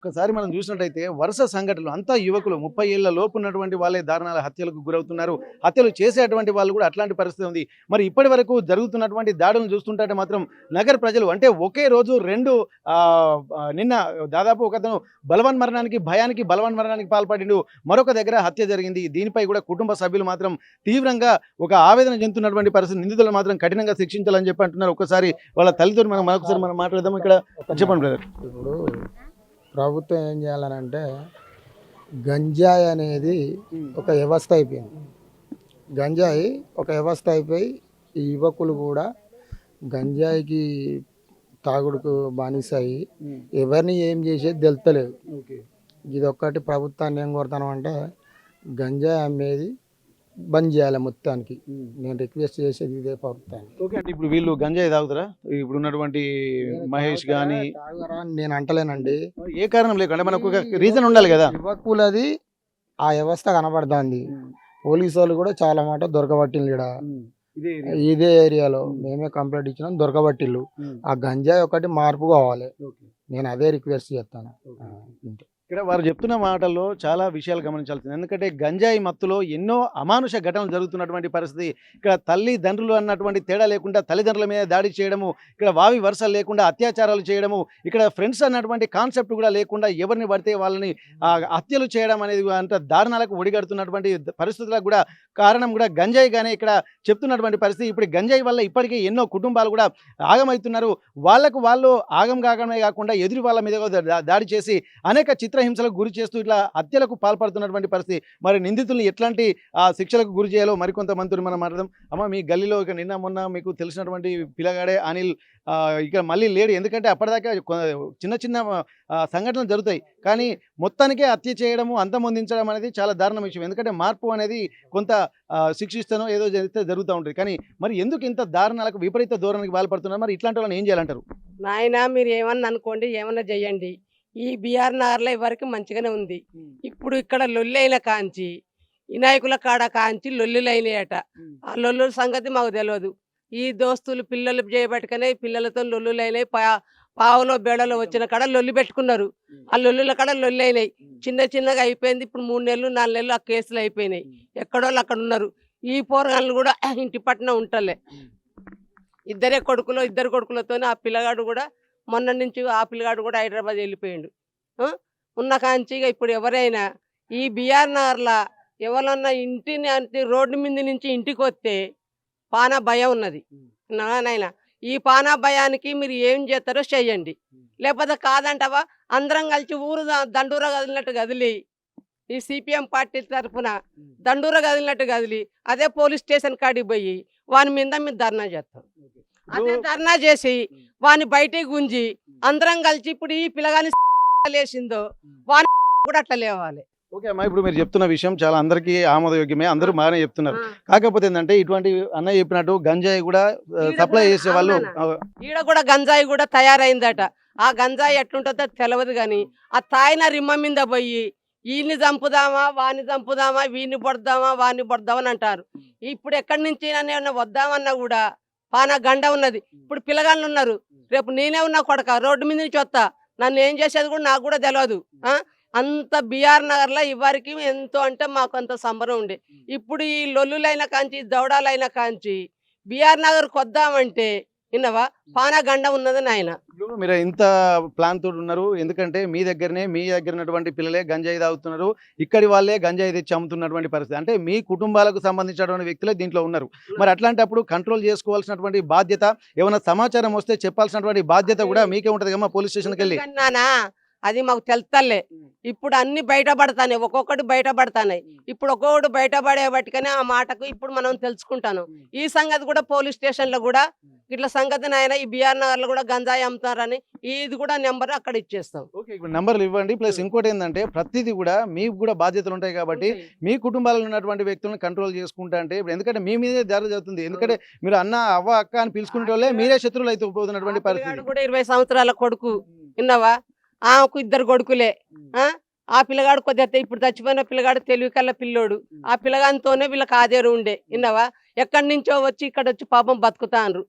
ఒకసారి మనం చూసినట్టయితే వరుస సంఘటనలు అంతా యువకులు 30 ఏళ్ల లోపు ఉన్నటువంటి వాళ్ళే దారుణాల హత్యలకు గురవుతున్నారు. హత్యలు చేసేటువంటి వాళ్ళు కూడా అట్లాంటి పరిస్థితి ఉంది. మరి ఇప్పటి వరకు జరుగుతున్నటువంటి దాడులను చూస్తుంటే మాత్రం నగర ప్రజలు అంటే ఒకే రోజు 2 నిన్న దాదాపు ఒకతను భయానికి బలవన్ మరణానికి పాల్పడిండు. మరొక దగ్గర హత్య జరిగింది. దీనిపై కూడా కుటుంబ సభ్యులు మాత్రం తీవ్రంగా ఒక ఆవేదన చెందుతున్నటువంటి పరిస్థితి. నిందితులను మాత్రం కఠినంగా శిక్షించాలని చెప్పి అంటున్నారు. ఒకసారి వాళ్ళ తల్లితో మరొకసారి మనం మాట్లాడదాం. ఇక్కడ చెప్పండి బ్రదర్. ఇప్పుడు ప్రభుత్వం ఏం చేయాలనంటే గంజాయి అనేది ఒక వ్యవస్థ అయిపోయింది. గంజాయి ఒక వ్యవస్థ అయిపోయి ఈ యువకులు కూడా గంజాయికి తాగుడుకు బానిసాయి ఎవరిని ఏం చేసేది తెలుస్తలేదు. ఇది ఒక్కటి ప్రభుత్వాన్ని ఏం కోరుతాను అంటే గంజాయి అమ్మేది బంద్ చేయాలి మొత్తానికి. నేను రిక్వెస్ట్ చేసేది ఇదే ప్రభుత్వాన్ని. ఓకే, అంటే ఇప్పుడు వీళ్ళు గంజాయి తాగుతారా? ఇప్పుడు ఉన్నటువంటి మహేష్ గాని తాగుతారా అని నేను అంటలేనండి. ఏ కారణం లేకుండా మనకు ఒక రీజన్ ఉండాలి కదా. యువకులది ఆ వ్యవస్థ కనబడుతుంది. పోలీసు వాళ్ళు కూడా చాలా మాట దొరకబట్టిల్లు. ఇదే ఏరియాలో మేమే కంప్లైంట్ ఇచ్చినాం, దొరకబట్టిల్లు. ఆ గంజాయి ఒకటి మార్పు కావాలి. నేను అదే రిక్వెస్ట్ చేస్తాను. ఇక్కడ వారు చెప్తున్న మాటల్లో చాలా విషయాలు గమనించాల్సింది. ఎందుకంటే గంజాయి మత్తులో ఎన్నో అమానుష ఘటనలు జరుగుతున్నటువంటి పరిస్థితి. ఇక్కడ తల్లిదండ్రులు అన్నటువంటి తేడా లేకుండా తల్లిదండ్రుల మీద దాడి చేయడము, ఇక్కడ వావి వరుసలు లేకుండా అత్యాచారాలు చేయడము, ఇక్కడ ఫ్రెండ్స్ అన్నటువంటి కాన్సెప్ట్ కూడా లేకుండా ఎవరిని పడితే వాళ్ళని హత్యలు చేయడం అనేది అంత దారుణాలకు ఒడిగడుతున్నటువంటి పరిస్థితులకు కూడా కారణం కూడా గంజాయిగానే ఇక్కడ చెప్తున్నటువంటి పరిస్థితి. ఇప్పుడు గంజాయి వల్ల ఇప్పటికే ఎన్నో కుటుంబాలు కూడా ఆగమవుతున్నారు. వాళ్ళు ఆగం కాకమే కాకుండా ఎదురు వాళ్ళ మీద దాడి చేసి అనేక చిత్రహింసలకు గురి చేస్తూ ఇట్లా హత్యలకు పాల్పడుతున్నటువంటి పరిస్థితి. మరి నిందితుల్ని ఎట్లాంటి శిక్షలకు గురి చేయాలో మరికొంతమందిని మనం మాట్లాడదాం. అమ్మ, మీ గల్లీలో ఇక నిన్న మొన్న మీకు తెలిసినటువంటి పిల్లగాడే అనిల్ ఇక మళ్ళీ లేడు. ఎందుకంటే అప్పటిదాకా చిన్న చిన్న సంఘటనలు జరుగుతాయి, కానీ మొత్తానికే హత్య చేయడము, అంతమొందించడం అనేది చాలా దారుణ విషయం. ఎందుకంటే మార్పు అనేది కొంత శిక్షిస్తానో ఏదో చేస్తే జరుగుతూ ఉంటుంది. కానీ మరి ఎందుకు ఇంత దారుణాలకు విపరీత ధోరణికి పాల్పడుతున్నారు? మరి ఇట్లాంటి వాళ్ళని ఏం చేయాలంటారు? నాయన మీరు ఏమన్నా అనుకోండి, ఏమన్నా చెయ్యండి. ఈ బీఆర్ నగర్లో ఎవరికి మంచిగానే ఉంది. ఇప్పుడు ఇక్కడ లొల్లైన కాంచి వినాయకుల కాడ కాంచి లొల్లులైనయట. ఆ లొల్లుల సంగతి మాకు తెలియదు. ఈ దోస్తులు పిల్లలు చేయబట్టుకనే పిల్లలతో లొల్లులైనాయి. పావులో బేడలో వచ్చిన కాడ లొల్లి పెట్టుకున్నారు. ఆ లొల్లుల కాడ లొల్లి అయినాయి. చిన్న చిన్నగా అయిపోయింది. ఇప్పుడు 3 నెలలు 4 నెలలు ఆ కేసులు అయిపోయినాయి. ఎక్కడోళ్ళు అక్కడ ఉన్నారు. ఈ పోరగాళ్ళు కూడా ఇంటి పట్టున ఉంటలే. ఇద్దరు కొడుకులతో ఆ పిల్లగాడు కూడా మొన్న నుంచి ఆ పిల్లగాడు కూడా హైదరాబాద్ వెళ్ళిపోయిండు. ఉన్న కాంచిగా ఇప్పుడు ఎవరైనా ఈ బీఆర్ నగర్లో ఎవరన్నా ఇంటిని రోడ్డు మీద నుంచి ఇంటికి వస్తే పానా భయం ఉన్నది. నాయన ఈ పానా భయానికి మీరు ఏం చేస్తారో చెయ్యండి. లేకపోతే కాదంటావా అందరం కలిసి ఊరు దండూర కదిలినట్టు కదిలి, ఈ సిపిఎం పార్టీ తరఫున దండూర కదిలినట్టు కదిలి అదే పోలీస్ స్టేషన్ కాడికి పోయి వాని మీద ధర్నా చేస్తాం. అదే ధర్నా చేసి వాని బయటికి గుంజి అందరం కలిసి ఇప్పుడు ఈ పిల్లగాని లేచిందో వాని కూడా అట్లా లేవాలి. ఓకే అమ్మా, ఇప్పుడు మీరు చెప్తున్న విషయం చాలా అందరికీ ఆమోదయోగ్యమే, అందరూ బాగానే చెప్తున్నారు. కాకపోతే ఏంటంటే ఇటువంటి అన్నయ్య చెప్పినట్టు గంజాయి కూడా సప్లై చేసే వాళ్ళు ఈడ కూడా గంజాయి కూడా తయారైందట. ఆ గంజాయి ఎట్లుంటుందో తెలియదు కానీ ఆ తాయిన రిమ్మ మీద పోయి వీళ్ళని చంపుదామా వాని చంపుదామా, వీని పొడదామా వాని పొడదామని అంటారు. ఇప్పుడు ఎక్కడి నుంచి వద్దామన్నా కూడా పానా గండ ఉన్నది. ఇప్పుడు పిల్లగాళ్ళు ఉన్నారు. రేపు నేనే ఉన్నా కొడక రోడ్డు మీద నుంచి వస్తా, నన్ను ఏం చేసేది కూడా నాకు కూడా తెలియదు. అంత బీఆర్ నగర్లో ఇవరికి ఎంతో అంటే మాకు అంత సంబరం ఉండే. ఇప్పుడు ఈ లొల్లులైన కాంచి దౌడాలైన కాంచి బీఆర్ నగర్కి వద్దామంటే విన్నవా పానా గండ ఉన్నది నాయన. మీరు ఇంత ప్లాన్ తోటి ఉన్నారు. ఎందుకంటే మీ దగ్గర ఉన్నటువంటి పిల్లలే గంజాయి తాగుతున్నారు. ఇక్కడి వాళ్ళే గంజాయి తెచ్చి అమ్ముతున్నటువంటి పరిస్థితి. అంటే మీ కుటుంబాలకు సంబంధించినటువంటి వ్యక్తులే దీంట్లో ఉన్నారు. మరి అట్లాంటప్పుడు కంట్రోల్ చేసుకోవాల్సినటువంటి బాధ్యత, ఏమైనా సమాచారం వస్తే చెప్పాల్సినటువంటి బాధ్యత కూడా మీకే ఉంటది కదా పోలీస్ స్టేషన్కి వెళ్ళి. అది మాకు తెలుస్తలే. ఇప్పుడు అన్ని బయటపడతాయి, ఒక్కొక్కటి బయటపడతాయి. ఇప్పుడు ఒక్కొక్కటి బయటపడే బట్టికనే ఆ మాటకు ఇప్పుడు మనం తెలుసుకుంటాను. ఈ సంగతి కూడా పోలీస్ స్టేషన్ లో కూడా ఇట్లా సంగతి నాయన ఈ బీఆర్ నగర్ లో కూడా గంజాయి అమ్ముతారని ఇది కూడా నెంబర్ అక్కడ ఇచ్చేస్తాం. ఓకే, ఇప్పుడు నెంబర్లు ఇవ్వండి. ప్లస్ ఇంకోటి ఏంటంటే ప్రతిదీ కూడా మీకు కూడా బాధ్యతలు ఉంటాయి కాబట్టి మీ కుటుంబాలలో ఉన్నటువంటి వ్యక్తులను కంట్రోల్ చేసుకుంటా అంటే ఇప్పుడు ఎందుకంటే మీ మీదే దారి జరుగుతుంది. ఎందుకంటే మీరు అన్న అవ్వ అక్క అని పిలుచుకునే వాళ్ళే మీరే శత్రువులు అయితే పోతున్నటువంటి పరిస్థితి. కూడా 20 సంవత్సరాల కొడుకు విన్నావా, ఆమెకు 2 కొడుకులే. ఆ పిల్లగాడు కొద్దిగా ఇప్పుడు చచ్చిపోయిన పిల్లగాడు తెలివి కల్లా పిల్లోడు. ఆ పిల్లగానితోనే వీళ్ళకి ఆదేరు ఉండే విన్నావా. ఎక్కడి నుంచో వచ్చి ఇక్కడ వచ్చి పాపం బతుకుతాండ్రు.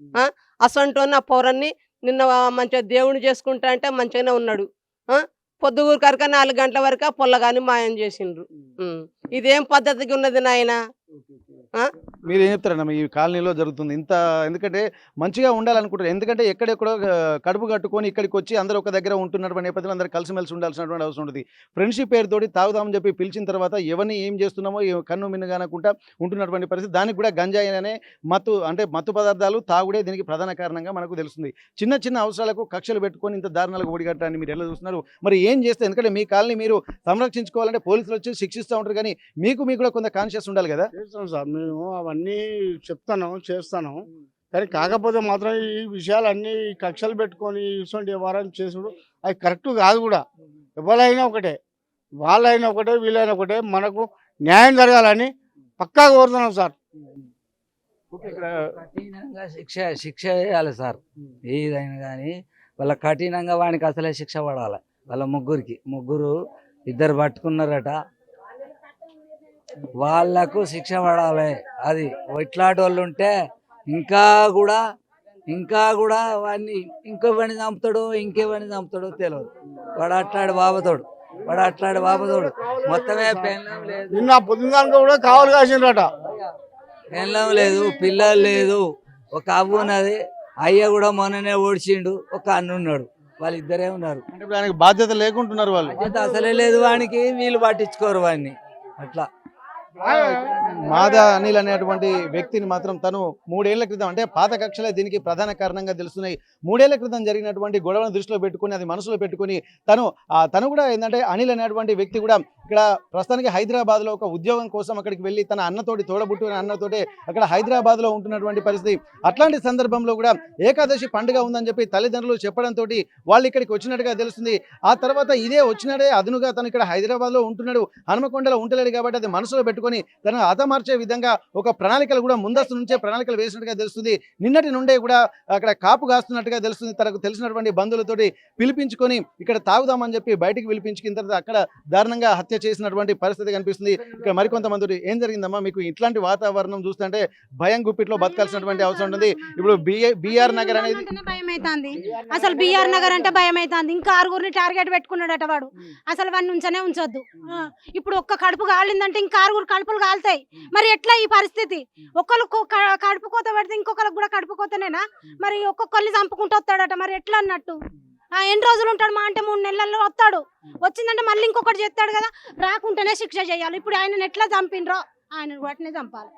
అసంటోని ఆ పౌరాన్ని నిన్న మంచిగా దేవుని చేసుకుంటా అంటే మంచిగానే ఉన్నాడు. పొద్దుగూరు కనుక 4 గంటల వరకు ఆ పొల్లగాని మాయం చేసిండ్రు. ఇదేం పద్ధతిగా ఉన్నది నాయన? మీరు ఏం చెప్తారన్న ఈ కాలనీలో జరుగుతుంది ఇంత? ఎందుకంటే మంచిగా ఉండాలనుకుంటారు, ఎందుకంటే ఎక్కడెక్కడో కడుపు కట్టుకొని ఇక్కడికి వచ్చి అందరూ ఒక దగ్గర ఉంటున్నటువంటి నేపథ్యంలో అందరూ కలిసిమెలిసి ఉండాల్సినటువంటి అవసరం ఉంటుంది. ఫ్రెండ్షిప్ పేరుతోటి తాగుదామని చెప్పి పిలిచిన తర్వాత ఎవరిని ఏం చేస్తున్నామో కన్ను మిన్నుగానకుండా ఉంటున్నటువంటి పరిస్థితి. దానికి కూడా గంజాయి అనే మత్తు పదార్థాలు తాగుడే దీనికి ప్రధాన కారణంగా మనకు తెలుస్తుంది. చిన్న చిన్న అవసరాలకు కక్షలు పెట్టుకొని ఇంత దారుణాలకు ఒడిగట్టాన్ని మీరు ఎలా చూస్తున్నారు? మరి ఏం చేస్తే, ఎందుకంటే మీ కాలనీ మీరు సంరక్షించుకోవాలంటే పోలీసులు వచ్చి శిక్షిస్తూ ఉంటారు, కానీ మీకు కూడా కొంత కాన్షియస్ ఉండాలి కదా? చేస్తాం సార్, మేము అవన్నీ చెప్తాను చేస్తాను, కానీ కాకపోతే మాత్రం ఈ విషయాలన్నీ ఈ కక్షలు పెట్టుకొని ఇటువంటి వ్యవహారం చేసుడు అది కరెక్ట్ కాదు కూడా. ఎవరైనా ఒకటే, వాళ్ళైనా ఒకటే, వీళ్ళైనా ఒకటే, మనకు న్యాయం జరగాలని పక్కా కోరుతున్నాం సార్. కఠినంగా శిక్ష చేయాలి సార్. ఏదైనా కానీ వాళ్ళ కఠినంగా వానికి అసలే శిక్ష పడాలి. వాళ్ళ ముగ్గురు ఇద్దరు పట్టుకున్నారట, వాళ్ళకు శిక్ష పడాలి. అది ఇట్లాంటి వాళ్ళు ఉంటే ఇంకా కూడా వాడిని ఇంకెవరిని చంపుతాడో తెలియదు. వాడు అట్లాడి బాబతోడు మొత్తమే పెళ్ళం లేదు, నిన్న పొద్దున్న కూడా కావాలి కాసిండ్రట. పెళ్ళం లేదు, పిల్లలు లేదు, ఒక అవ్వ ఉన్నది, అయ్య కూడా మొన్ననే ఓడిచిండు, ఒక అన్న ఉన్నాడు, వాళ్ళిద్దరే ఉన్నారు. అంటే ఇప్పుడు ఆయనకి బాధ్యత లేకుంటున్నారు వాళ్ళు. బాధ్యత అసలే లేదు వానికి, వీళ్ళు పట్టించుకోరు వాడిని. అట్లా మాదా అనిల్ అనేటువంటి వ్యక్తిని మాత్రం తను 3 ఏళ్ల క్రితం, అంటే పాత కక్షలే దీనికి ప్రధాన కారణంగా తెలుస్తున్నాయి. 3 ఏళ్ల క్రితం జరిగినటువంటి గొడవను దృష్టిలో పెట్టుకుని, అది మనసులో పెట్టుకుని తను కూడా ఏంటంటే అనిల్ అనేటువంటి వ్యక్తి కూడా ఇక్కడ ప్రస్తుతానికి హైదరాబాద్లో ఒక ఉద్యోగం కోసం అక్కడికి వెళ్ళి తన అన్నతోటి తోడబుట్టిన అన్నతోటి అక్కడ హైదరాబాద్లో ఉంటున్నటువంటి పరిస్థితి. అట్లాంటి సందర్భంలో కూడా ఏకాదశి పండుగ ఉందని చెప్పి తల్లిదండ్రులు చెప్పడంతో వాళ్ళు ఇక్కడికి వచ్చినట్టుగా తెలుస్తుంది. ఆ తర్వాత ఇదే వచ్చినాడే అదునుగా తను ఇక్కడ హైదరాబాద్లో ఉంటున్నాడు, హనుమకొండలో ఉంటలేడు కాబట్టి అది మనసులో పెట్టుకొని తను హతమార్చే విధంగా ఒక ప్రణాళికలు కూడా ముందస్తు నుంచే ప్రణాళికలు వేసినట్టుగా తెలుస్తుంది. నిన్నటి నుండే కూడా అక్కడ కాపు కాస్తున్నట్టుగా తెలుస్తుంది. తనకు తెలిసినటువంటి బంధువులతోటి పిలిపించుకొని ఇక్కడ తాగుదామని చెప్పి బయటికి పిలిపించుకున్న తర్వాత అక్కడ దారుణంగా హత్య చేసినటువంటి పరిస్థితి కనిపిస్తుంది. ఇక్కడ మరికొంతమంది ఏం జరిగిందమ్మా మీకు? ఇట్లాంటి వాతావరణం చూస్తుంటే భయం గుప్పిట్లో బతకాల్సినటువంటి అవసరం ఉంటుంది. ఇప్పుడు బిఆర్ నగర్ అనేది భయం అవుతుంది. అసలు బిఆర్ నగర్ అంటే భయం అవుతుంది. ఇంకా 6గురిని టార్గెట్ పెట్టుకున్నాడట వాడు. అసలు వాడిని ఉంచొద్దు. ఇప్పుడు ఒక్క కడుపు కాలిందంటే ఇంకా 6 కడుపులు కాలుతాయి. మరి ఎట్లా ఈ పరిస్థితి? ఒక్కరు కడుపు కోత పెడితే ఇంకొకరికి కూడా కడుపు కోతనేనా? మరి ఒక్కొక్కరిని చంపుకుంటూ వస్తాడట, మరి ఎట్లా అన్నట్టు? ఎన్ని రోజులు ఉంటాడు? మా అంటే 3 నెలల్లో వస్తాడు. వచ్చిందంటే మళ్ళీ ఇంకొకటి చేస్తాడు కదా. రాకుంటేనే శిక్ష చేయాలి. ఇప్పుడు ఆయన ఎట్లా చంపినరో ఆయన వాటినే చంపాలి.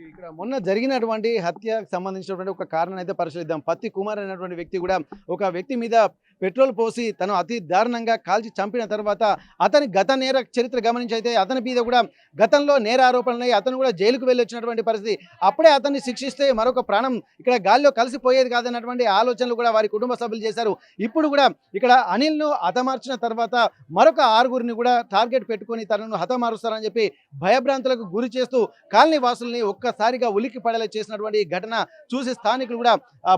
ఇక్కడ మొన్న జరిగినటువంటి హత్యకు సంబంధించినటువంటి ఒక కారణం అయితే పరిశీలిద్దాం. పత్తి కుమార్ అనేటువంటి వ్యక్తి కూడా ఒక వ్యక్తి మీద పెట్రోల్ పోసి తను అతి దారుణంగా కాల్చి చంపిన తర్వాత అతని గత నేర చరిత్ర గమనించి అయితే అతని మీద కూడా గతంలో నేర ఆరోపణలు అతను కూడా జైలుకు వెళ్ళి వచ్చినటువంటి పరిస్థితి. అప్పుడే అతన్ని శిక్షిస్తే మరొక ప్రాణం ఇక్కడ గాలిలో కలిసిపోయేది కాదన్నటువంటి ఆలోచనలు కూడా వారి కుటుంబ సభ్యులు చేశారు. ఇప్పుడు కూడా ఇక్కడ అనిల్ను హతమార్చిన తర్వాత మరొక 6గురిని కూడా టార్గెట్ పెట్టుకొని తనను హతమారుస్తారని చెప్పి భయభ్రాంతులకు గురి చేస్తూ కాలనీ వాసుల్ని ఒక్కసారిగా ఉలిక్కి పడేలా చేసినటువంటి ఘటన చూసి స్థానికులు కూడా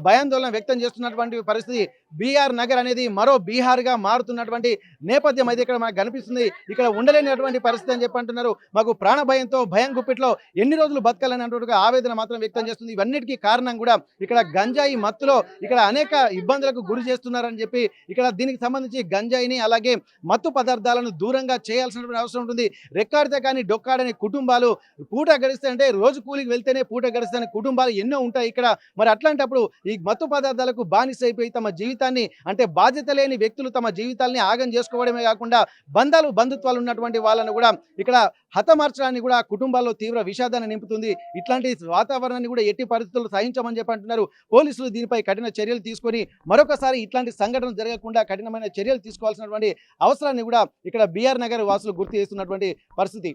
భయాందోళన వ్యక్తం చేస్తున్నటువంటి పరిస్థితి. బిఆర్ నగర్ అనేది మరో బీహార్గా మారుతున్నటువంటి నేపథ్యం అయితే ఇక్కడ మనకు కనిపిస్తుంది. ఇక్కడ ఉండలేనటువంటి పరిస్థితి అని చెప్పి అంటున్నారు. మాకు ప్రాణ భయంతో భయం గుప్పిట్లో ఎన్ని రోజులు బతకాలనేటువంటి ఆవేదన మాత్రం వ్యక్తం చేస్తుంది. ఇవన్నిటికీ కారణం కూడా ఇక్కడ గంజాయి మత్తులో ఇక్కడ అనేక ఇబ్బందులకు గురి చేస్తున్నారని చెప్పి ఇక్కడ దీనికి సంబంధించి గంజాయిని అలాగే మత్తు పదార్థాలను దూరంగా చేయాల్సినటువంటి అవసరం ఉంటుంది. రెక్కాడితే కానీ డొక్కాడని కుటుంబాలు పూట గడిస్తే, అంటే రోజు కూలికి వెళ్తేనే పూట గడిస్తే కుటుంబాలు ఎన్నో ఉంటాయి ఇక్కడ. మరి అట్లాంటప్పుడు ఈ మత్తు పదార్థాలకు బానిస అయిపోయి తమ జీవితాన్ని, అంటే బాధ్యత లేని వ్యక్తులు తమ జీవితాల్ని ఆగం చేసుకోవడమే కాకుండా బంధుత్వాలు ఉన్నటువంటి వాళ్ళను కూడా ఇక్కడ హతమార్చడాన్ని కూడా కుటుంబాల్లో తీవ్ర విషాదాన్ని నింపుతుంది. ఇట్లాంటి వాతావరణాన్ని కూడా ఎట్టి పరిస్థితుల్లో సహించమని చెప్పి అంటున్నారు. పోలీసులు దీనిపై కఠిన చర్యలు తీసుకొని మరొకసారి ఇట్లాంటి సంఘటనలు జరగకుండా కఠినమైన చర్యలు తీసుకోవాల్సినటువంటి అవసరాన్ని కూడా ఇక్కడ బిఆర్ నగర్ వాసులు గుర్తు చేస్తున్నటువంటి పరిస్థితి.